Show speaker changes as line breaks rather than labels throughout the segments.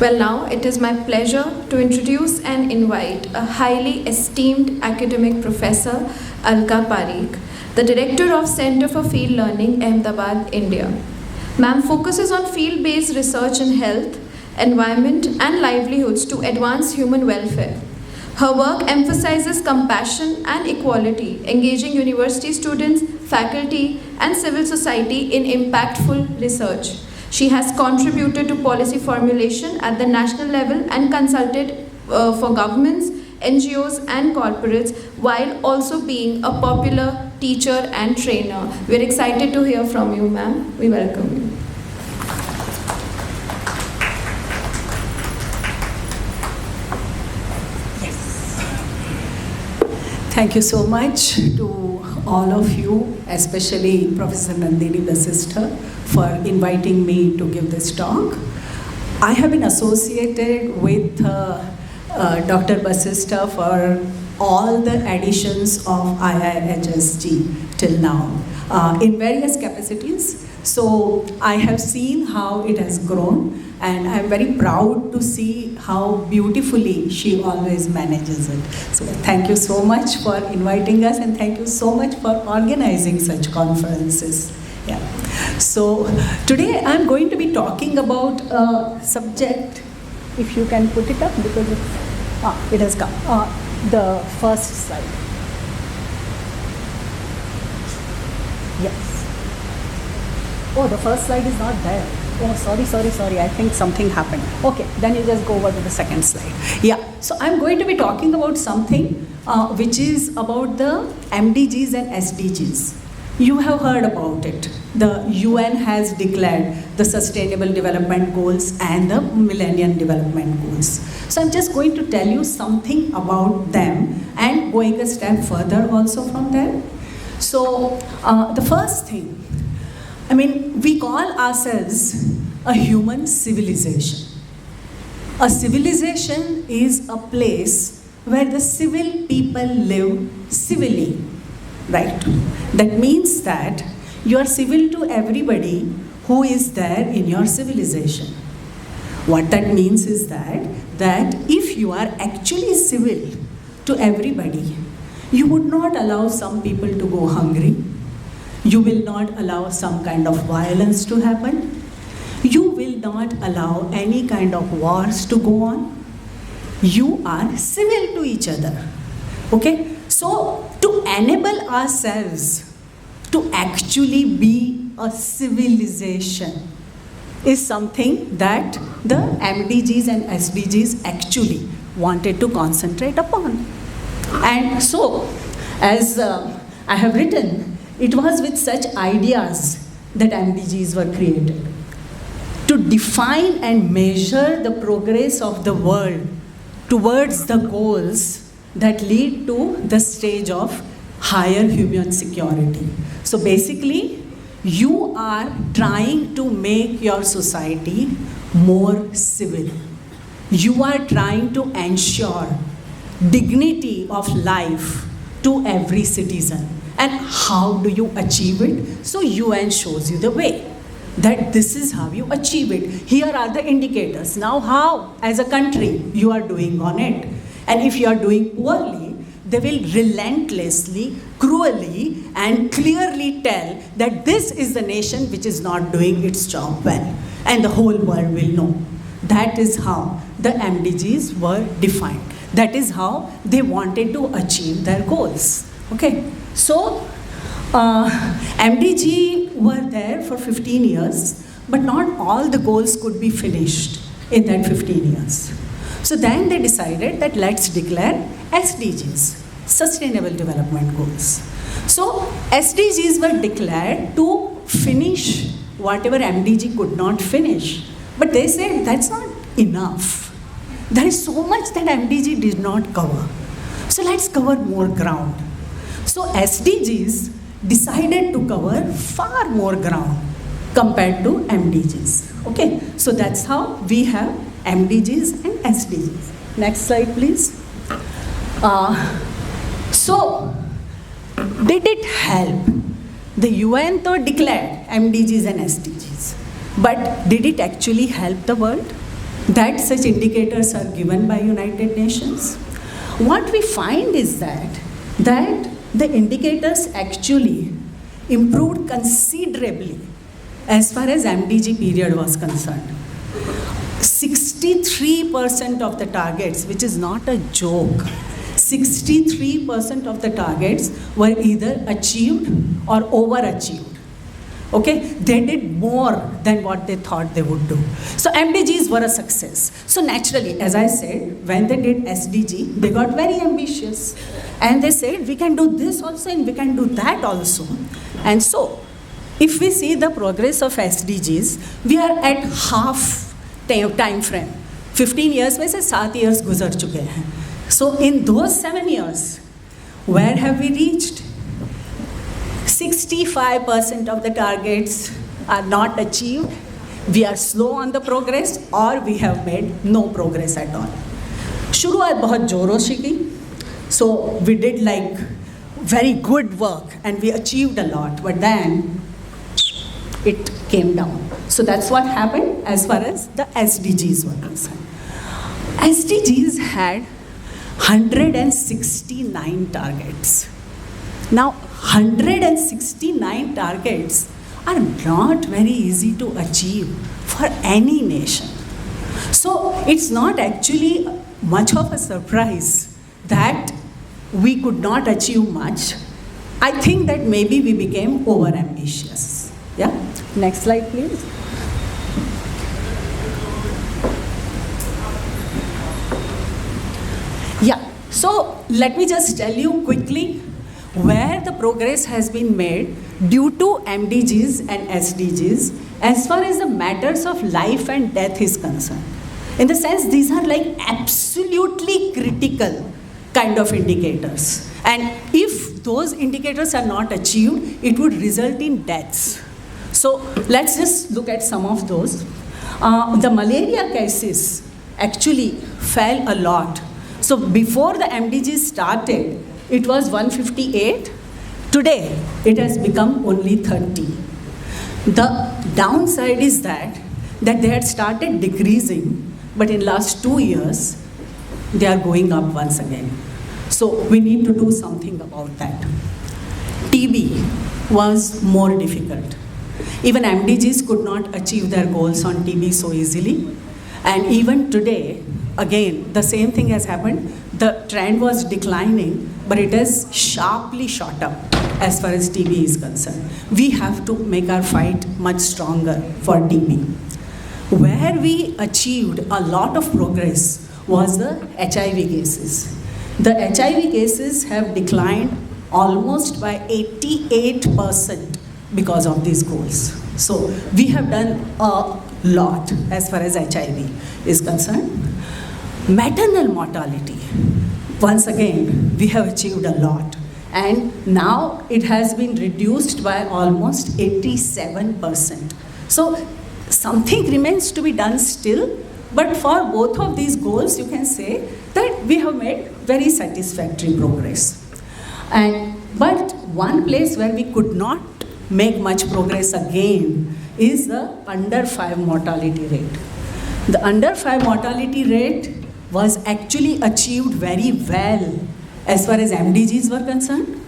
Well, now it is my pleasure to introduce and invite a highly esteemed academic professor, Alka Parikh, the director of Center for Field Learning, Ahmedabad, India. Ma'am focuses on field-based research in health, environment, and livelihoods to advance human welfare. Her work emphasizes compassion and equality, engaging university students, faculty, and civil society in impactful research. She has contributed to policy formulation at the national level and consulted for governments, NGOs, and corporates, while also being a popular teacher and trainer. We're excited to hear from you, ma'am. We welcome you.
Thank you so much to all of you, especially Professor Nandini Vasistha, for inviting me to give this talk. I have been associated with Dr. Vasistha for all the editions of IIHSG till now, in various capacities. So I have seen how it has grown, and I'm very proud to see how beautifully she always manages it. So thank you so much for inviting us, and thank you so much for organizing such conferences. Yeah. So today I'm going to be talking about a subject, if you can put it up, because it has come. The first slide. Yes. Oh, the first slide is not there. Oh, sorry. I think something happened. Okay, then you just go over to the second slide. Yeah, so I'm going to be talking about something which is about the MDGs and SDGs. You have heard about it. The UN has declared the Sustainable Development Goals and the Millennium Development Goals. So I'm just going to tell you something about them and going a step further also from there. So the first thing, we call ourselves a human civilization. A civilization is a place where the civil people live civilly, right? That means that you are civil to everybody who is there in your civilization. What that means is that if you are actually civil to everybody, you would not allow some people to go hungry. You will not allow some kind of violence to happen. You will not allow any kind of wars to go on. You are civil to each other. Okay? So, to enable ourselves to actually be a civilization is something that the MDGs and SDGs actually wanted to concentrate upon. And so, as I have written, it was with such ideas that MDGs were created, to define and measure the progress of the world towards the goals that lead to the stage of higher human security. So basically, you are trying to make your society more civil. You are trying to ensure dignity of life to every citizen. And how do you achieve it? So UN shows you the way, that this is how you achieve it. Here are the indicators. Now how, as a country, you are doing on it. And if you are doing poorly, they will relentlessly, cruelly, and clearly tell that this is the nation which is not doing its job well. And the whole world will know. That is how the MDGs were defined. That is how they wanted to achieve their goals. Okay? So, MDG were there for 15 years, but not all the goals could be finished in that 15 years. So then they decided that let's declare SDGs, Sustainable Development Goals. So SDGs were declared to finish whatever MDG could not finish. But they said that's not enough. There is so much that MDG did not cover. So let's cover more ground. So SDGs decided to cover far more ground compared to MDGs. Okay, so that's how we have MDGs and SDGs. Next slide, please. So, did it help? The UN declared MDGs and SDGs, but did it actually help the world? that such indicators are given by United Nations. What we find is that the indicators actually improved considerably as far as MDG period was concerned. 63% of the targets, which is not a joke, 63% of the targets were either achieved or overachieved. Okay, they did more than what they thought they would do. So MDGs were a success. So naturally, as I said, when they did SDG, they got very ambitious. And they said, we can do this also and we can do that also. And so, if we see the progress of SDGs, we are at half time frame. 15 years में से 7 years गुजर चुके हैं. So in those 7 years, where have we reached? 65% of the targets are not achieved. We are slow on the progress or we have made no progress at all. शुरुआत बहुत जोरों से की. So we did like very good work and we achieved a lot, but then it came down. So that's what happened as far as the SDGs were concerned. SDGs had 169 targets. Now, 169 targets are not very easy to achieve for any nation. So it's not actually much of a surprise that we could not achieve much. I think that maybe we became over-ambitious. Yeah? Next slide, please. Yeah, so let me just tell you quickly where the progress has been made due to MDGs and SDGs as far as the matters of life and death is concerned. In the sense, these are like absolutely critical kind of indicators. And if those indicators are not achieved, it would result in deaths. So let's just look at some of those. The malaria cases actually fell a lot. So before the MDGs started, it was 158. Today, it has become only 30. The downside is that they had started decreasing, but in last 2 years, they are going up once again. So we need to do something about that. TB was more difficult. Even MDGs could not achieve their goals on TB so easily. And even today, again, the same thing has happened. The trend was declining, but it has sharply shot up as far as TB is concerned. We have to make our fight much stronger for TB. Where we achieved a lot of progress was the HIV cases. The HIV cases have declined almost by 88% because of these goals. So we have done a lot as far as HIV is concerned. Maternal mortality, once again, we have achieved a lot. And now it has been reduced by almost 87%. So something remains to be done still, but for both of these goals, you can say that we have made very satisfactory progress. But one place where we could not make much progress again is the under 5 mortality rate. The under 5 mortality rate was actually achieved very well as far as MDGs were concerned.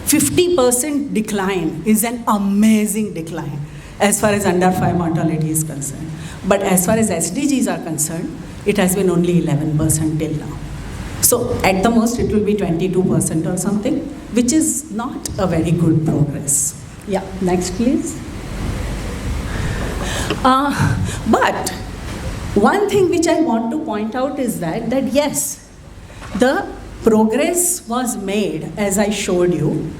50% decline is an amazing decline as far as under 5 mortality is concerned. But as far as SDGs are concerned, it has been only 11% till now. So at the most, it will be 22% or something, which is not a very good progress. Yeah, next please. But one thing which I want to point out is that yes, the progress was made, as I showed you,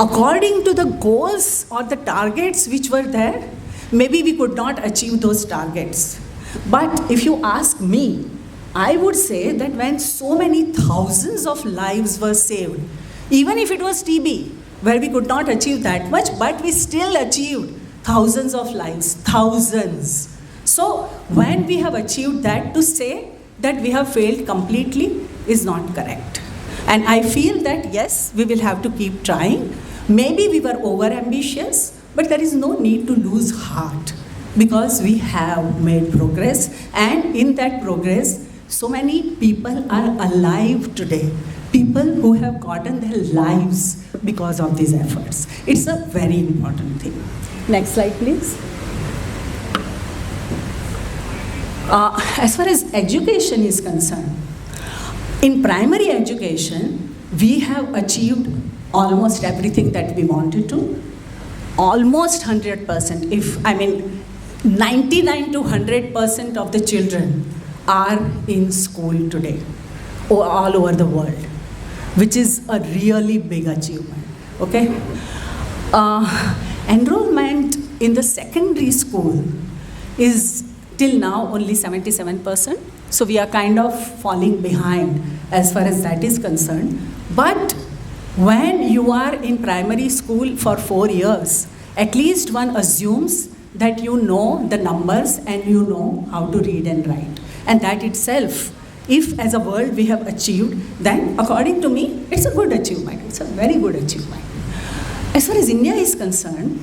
according to the goals or the targets which were there. Maybe we could not achieve those targets. But if you ask me, I would say that when so many thousands of lives were saved, even if it was TB, where we could not achieve that much, but we still achieved thousands of lives, thousands. So when we have achieved that, to say that we have failed completely is not correct. And I feel that yes, we will have to keep trying. Maybe we were over ambitious, but there is no need to lose heart. because we have made progress, and in that progress, so many people are alive today. People who have gotten their lives because of these efforts. It's a very important thing. Next slide, please. As far as education is concerned, in primary education, we have achieved almost everything that we wanted to. Almost 100%. 99 to 100% of the children are in school today, all over the world, which is a really big achievement. Okay? Enrollment in the secondary school is till now only 77%. So we are kind of falling behind as far as that is concerned. But when you are in primary school for 4 years, at least one assumes that you know the numbers and you know how to read and write. And that itself, if as a world we have achieved, then according to me, it's a good achievement. It's a very good achievement. As far as India is concerned,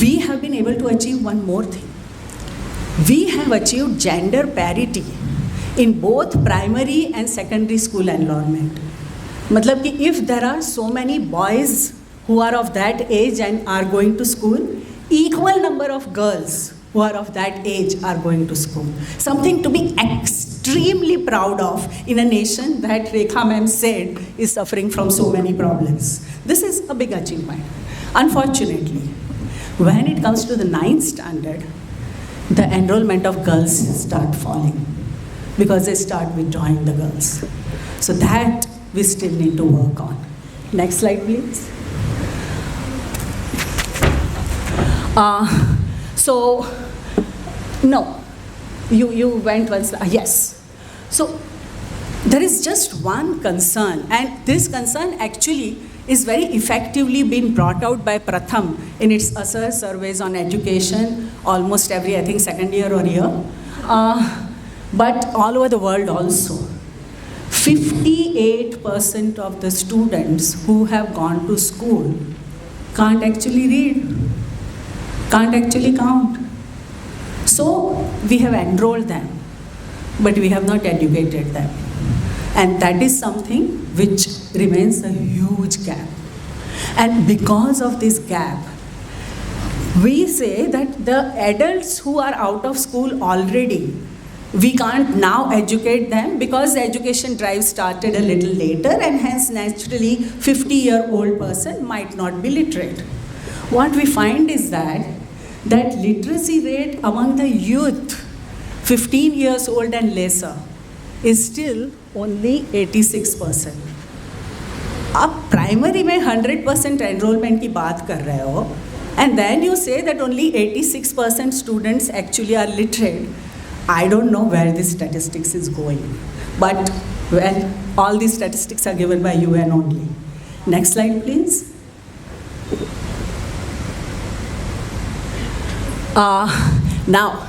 we have been able to achieve one more thing. We have achieved gender parity in both primary and secondary school enrollment. Matlab ki if there are so many boys who are of that age and are going to school, equal number of girls who are of that age are going to school. Something to be extremely proud of in a nation that Rekha ma'am said is suffering from so many problems. This is a big achievement. Unfortunately, when it comes to the 9th standard, the enrollment of girls start falling because they start withdrawing the girls. So that we still need to work on. Next slide, please. You went once. Yes. So there is just one concern, and this concern actually is very effectively being brought out by Pratham in its ASER surveys on education, almost every, I think, second year or year, but all over the world also. 58% of the students who have gone to school can't actually read, can't actually count. So we have enrolled them, but we have not educated them. And that is something which remains a huge gap. And because of this gap, we say that the adults who are out of school already, we can't now educate them because the education drive started a little later, and hence naturally 50-year-old person might not be literate. What we find is that literacy rate among the youth, 15 years old and lesser, is still only 86%. आप primary में 100% enrolment की बात कर रहे हो, and then you say that only 86% students actually are literate. I don't know where this statistics is going, but well, all these statistics are given by UN only. Next slide, please. Now,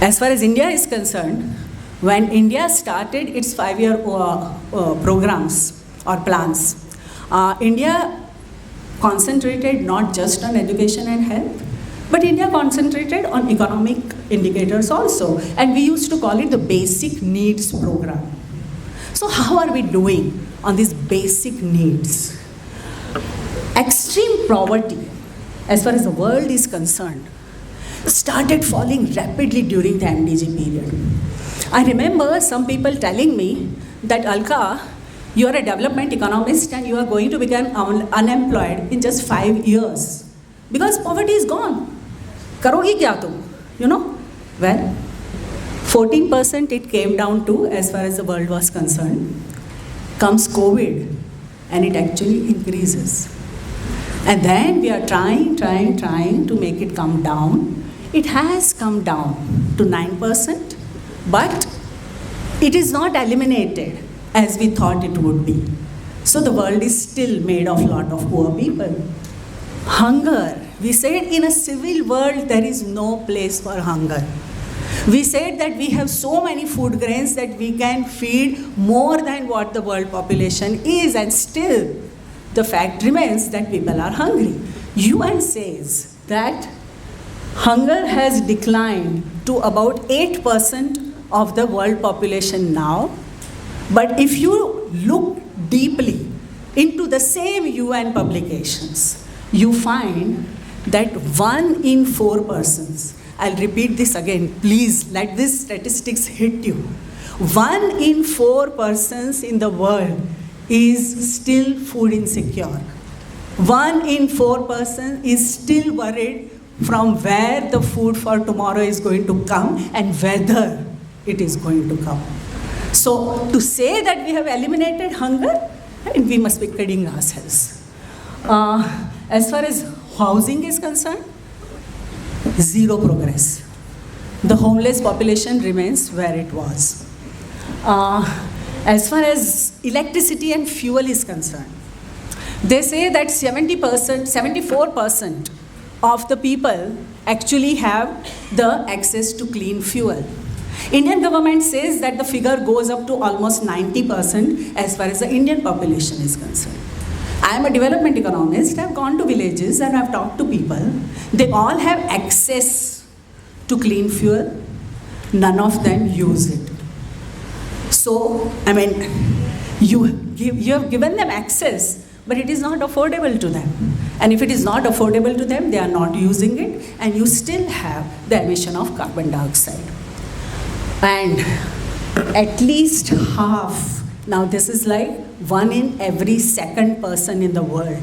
as far as India is concerned, when India started its 5-year programs or plans, India concentrated not just on education and health, but India concentrated on economic indicators also, and we used to call it the basic needs program. So how are we doing on these basic needs? Extreme poverty, as far as the world is concerned, started falling rapidly during the MDG period. I remember some people telling me that, Alka, you are a development economist and you are going to become unemployed in just 5 years because poverty is gone. Karogi kya tum? You know? Well, 14% it came down to as far as the world was concerned. Comes COVID and it actually increases. And then we are trying to make it come down. It has come down to 9%, but it is not eliminated as we thought it would be. So the world is still made of a lot of poor people. Hunger. We said in a civil world there is no place for hunger. We said that we have so many food grains that we can feed more than what the world population is, and still the fact remains that people are hungry. UN says that hunger has declined to about 8% of the world population now. But if you look deeply into the same UN publications, you find that 1 in 4 persons, I'll repeat this again, please let these statistics hit you. 1 in 4 persons in the world is still food insecure. 1 in 4 persons is still worried from where the food for tomorrow is going to come and whether it is going to come. So to say that we have eliminated hunger, we must be kidding ourselves. As far as housing is concerned, zero progress. The homeless population remains where it was. As far as electricity and fuel is concerned, they say that 74% of the people actually have the access to clean fuel. Indian government says that the figure goes up to almost 90% as far as the Indian population is concerned. I am a development economist. I have gone to villages and I have talked to people. They all have access to clean fuel. None of them use it. So, I mean, you have given them access, but it is not affordable to them. And if it is not affordable to them, they are not using it, and you still have the emission of carbon dioxide. And at least half, now this is like 1 in every second person in the world.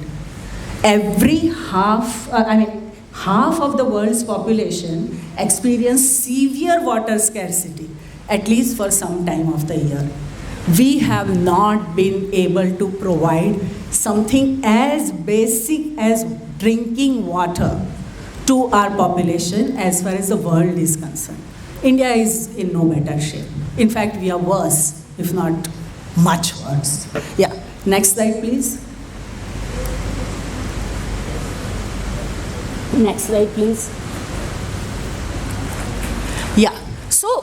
Half of the world's population experience severe water scarcity, at least for some time of the year. We have not been able to provide something as basic as drinking water to our population as far as the world is concerned. India is in no better shape. In fact, we are worse, if not much worse. Yeah, next slide, please. Next slide, please. Yeah, so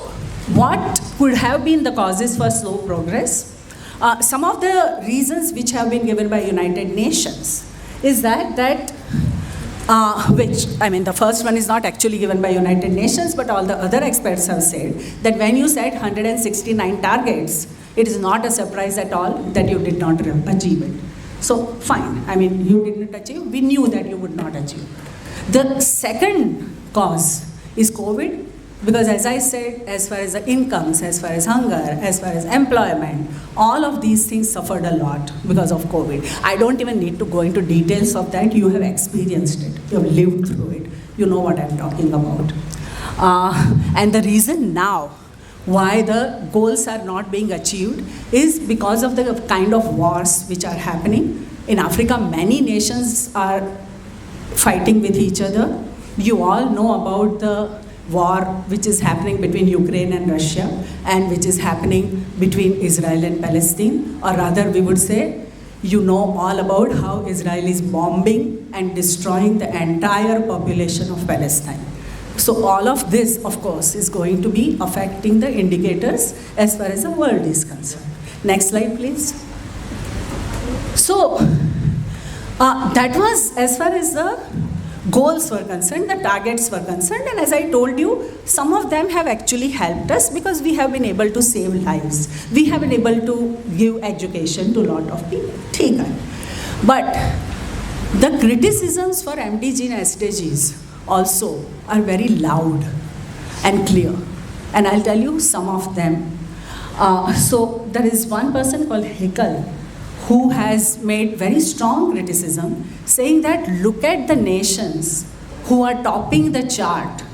what could have been the causes for slow progress? Some of the reasons which have been given by United Nations is that the first one is not actually given by United Nations, but all the other experts have said that when you set 169 targets, it is not a surprise at all that you did not achieve it. So fine, you did not achieve, we knew that you would not achieve. The second cause is COVID, because as I said, as far as the incomes, as far as hunger, as far as employment, all of these things suffered a lot because of COVID. I don't even need to go into details of that. You have experienced it. You have lived through it. You know what I'm talking about. And the reason now why the goals are not being achieved is because of the kind of wars which are happening. In Africa, many nations are fighting with each other. You all know about the war which is happening between Ukraine and Russia, and which is happening between Israel and Palestine, or rather we would say, you know all about how Israel is bombing and destroying the entire population of Palestine. So all of this, of course, is going to be affecting the indicators as far as the world is concerned. Next slide, please. So that was as far as the goals were concerned, the targets were concerned, and as I told you, some of them have actually helped us because we have been able to save lives. We have been able to give education to a lot of people. But the criticisms for MDG and SDGs also are very loud and clear, and I'll tell you some of them. So there is one person called Hickel who has made very strong criticism, saying that look at the nations who are topping the chart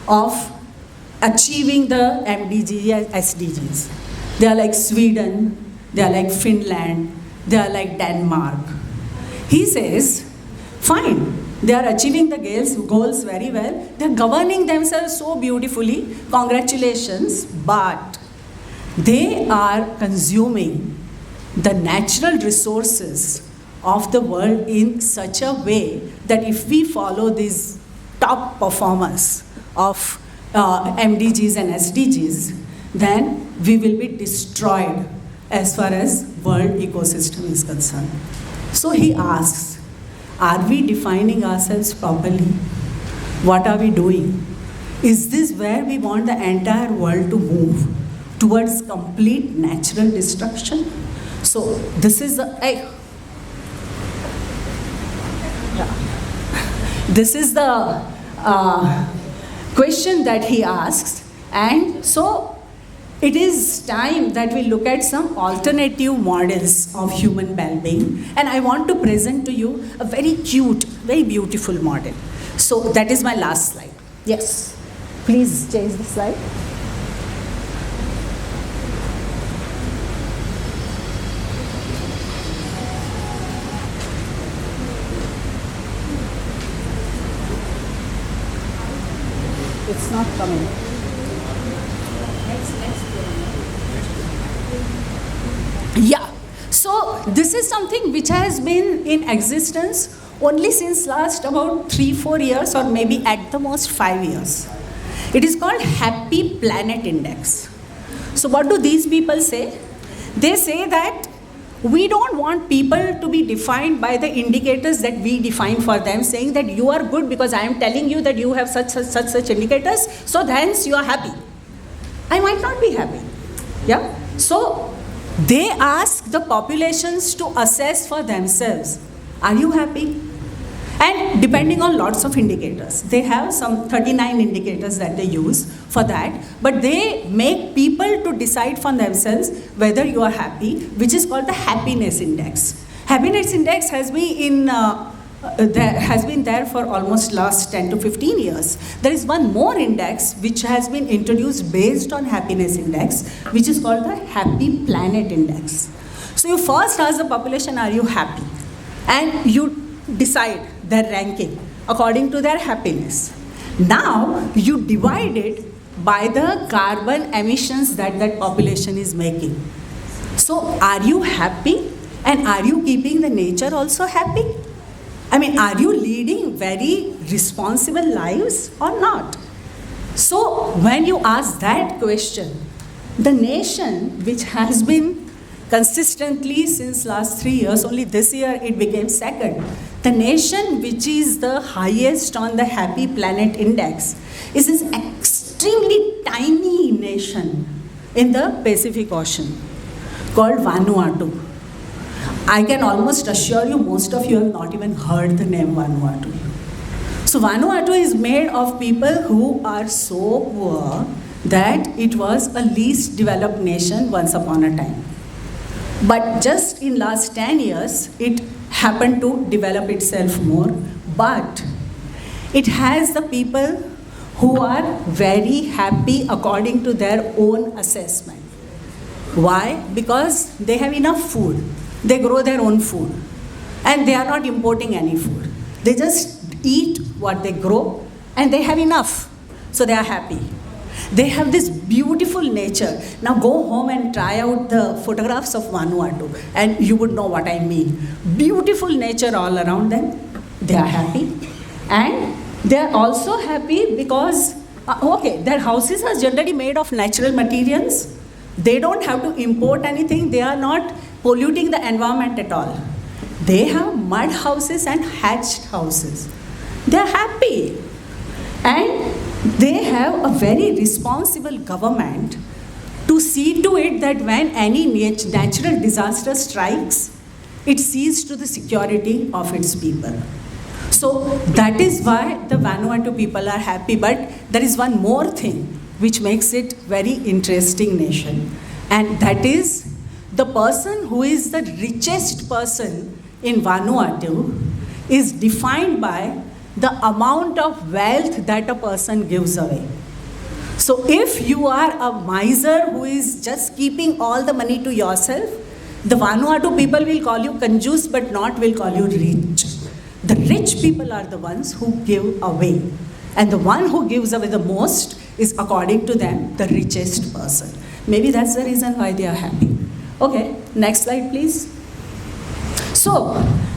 of achieving the MDG and SDGs. They are like Sweden, they are like Finland, they are like Denmark. He says, fine, they are achieving the goals very well, they are governing themselves so beautifully, congratulations, but they are consuming the natural resources of the world in such a way that if we follow these top performers of MDGs and SDGs, then we will be destroyed as far as world ecosystem is concerned. So he asks, are we defining ourselves properly? What are we doing? Is this where we want the entire world to move? Towards complete natural destruction? So this is the this is the question that he asks, and so it is time that we look at some alternative models of human well-being, and I want to present to you a very cute, very beautiful model. So that is my last slide. Yes, please change the slide. It's not coming. Yeah, so this is something which has been in existence only since last about 3-4 years, or maybe at the most 5 years. It is called Happy Planet Index. So what do these people say? They say that we don't want people to be defined by the indicators that we define for them, saying that you are good because I am telling you that you have such indicators, so hence you are happy. I might not be happy. Yeah? So they ask the populations to assess for themselves, are you happy? And depending on lots of indicators, they have some 39 indicators that they use for that, but they make people to decide for themselves whether you are happy, which is called the happiness index. Happiness index has been there for almost last 10 to 15 years. There is one more index which has been introduced based on happiness index, which is called the Happy Planet Index. So you first ask the population, are you happy? And you decide their ranking according to their happiness. Now you divide it by the carbon emissions that that population is making. So are you happy? And are you keeping the nature also happy? I mean, are you leading very responsible lives or not? So when you ask that question, the nation which has been consistently since last 3 years, only this year it became second. The nation which is the highest on the Happy Planet Index is this extremely tiny nation in the Pacific Ocean called Vanuatu. I can almost assure you most of you have not even heard the name Vanuatu. So Vanuatu is made of people who are so poor that it was a least developed nation once upon a time. But just in last 10 years, it happened to develop itself more. But it has the people who are very happy according to their own assessment. Why? Because they have enough food. They grow their own food. And they are not importing any food. They just eat what they grow and they have enough. So they are happy. They have this beautiful nature. Now go home and try out the photographs of Vanuatu and you would know what I mean. Beautiful nature all around them. They are happy. And they are also happy because, their houses are generally made of natural materials. They don't have to import anything. They are not polluting the environment at all. They have mud houses and thatched houses. They are happy. And they have a very responsible government to see to it that when any natural disaster strikes, it sees to the security of its people. So that is why the Vanuatu people are happy. But there is one more thing which makes it very interesting nation. And that is the person who is the richest person in Vanuatu is defined by the amount of wealth that a person gives away. So if you are a miser who is just keeping all the money to yourself, the Vanuatu people will call you conjuice but not will call you rich. The rich people are the ones who give away. And the one who gives away the most is, according to them, the richest person. Maybe that's the reason why they are happy. Okay, next slide please. So,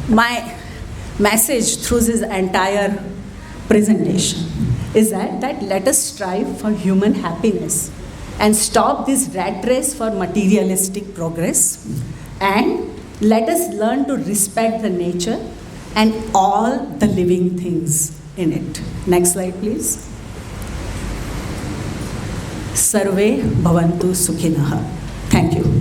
my message through this entire presentation is that let us strive for human happiness and stop this rat race for materialistic progress, and let us learn to respect the nature and all the living things in it. Next slide, please. Sarve bhavantu sukhinah. Thank you.